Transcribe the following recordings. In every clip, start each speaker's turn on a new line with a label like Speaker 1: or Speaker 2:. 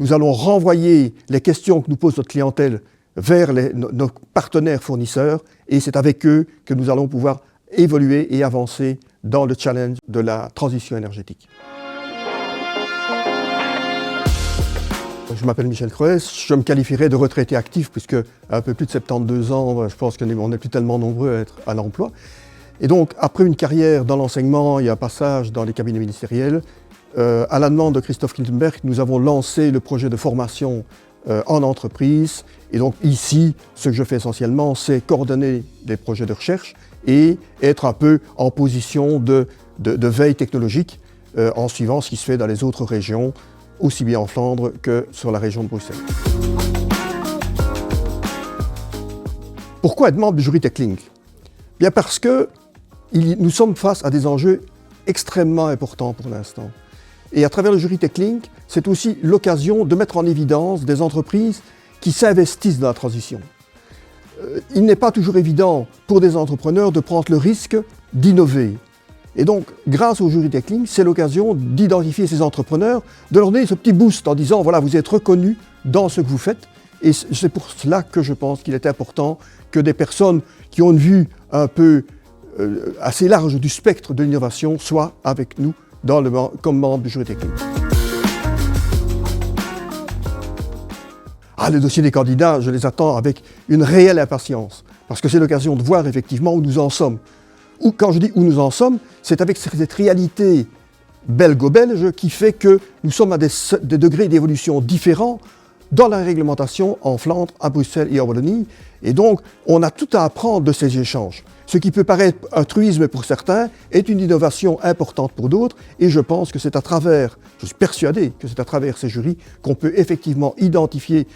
Speaker 1: nous allons renvoyer les questions que nous pose notre clientèle vers nos partenaires fournisseurs et c'est avec eux que nous allons pouvoir évoluer et avancer dans le challenge de la transition énergétique. Je m'appelle Michel Croès, je me qualifierais de retraité actif puisque à un peu plus de 72 ans, je pense qu'on n'est plus tellement nombreux à être à l'emploi. Et donc, après une carrière dans l'enseignement et un passage dans les cabinets ministériels, à la demande de Christophe Kiltenberg, nous avons lancé le projet de formation en entreprise. Et donc ici, ce que je fais essentiellement, c'est coordonner des projets de recherche et être un peu en position de veille technologique en suivant ce qui se fait dans les autres régions, aussi bien en Flandre que sur la région de Bruxelles. Pourquoi être membre du jury TechLink? Bien parce que nous sommes face à des enjeux extrêmement importants pour l'instant. Et à travers le jury TechLink, c'est aussi l'occasion de mettre en évidence des entreprises qui s'investissent dans la transition. Il n'est pas toujours évident pour des entrepreneurs de prendre le risque d'innover. Et donc, grâce au jury TechLink, c'est l'occasion d'identifier ces entrepreneurs, de leur donner ce petit boost en disant, voilà, vous êtes reconnus dans ce que vous faites. Et c'est pour cela que je pense qu'il est important que des personnes qui ont une vue un peu assez large du spectre de l'innovation soient avec nous comme membre du jury TechLink. Les dossiers des candidats, je les attends avec une réelle impatience, parce que c'est l'occasion de voir effectivement où nous en sommes. Ou quand je dis où nous en sommes, c'est avec cette réalité belgo-belge qui fait que nous sommes à des degrés d'évolution différents dans la réglementation en Flandre, à Bruxelles et en Wallonie. Et donc, on a tout à apprendre de ces échanges. Ce qui peut paraître un truisme pour certains est une innovation importante pour d'autres. Et je pense que c'est à travers, je suis persuadé que c'est à travers ces jurys qu'on peut effectivement identifier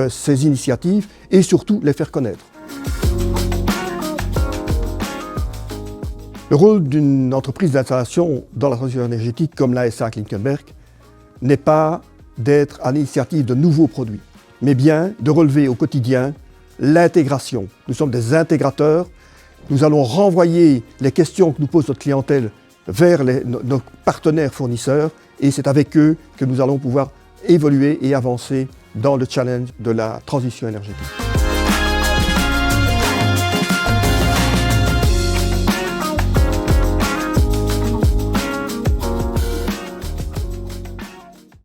Speaker 1: ces initiatives et surtout les faire connaître. Le rôle d'une entreprise d'installation dans la transition énergétique comme l'ASA Kiltenberg n'est pas d'être à l'initiative de nouveaux produits, mais bien de relever au quotidien l'intégration. Nous sommes des intégrateurs, nous allons renvoyer les questions que nous pose notre clientèle vers nos partenaires fournisseurs et c'est avec eux que nous allons pouvoir évoluer et avancer dans le challenge de la transition énergétique.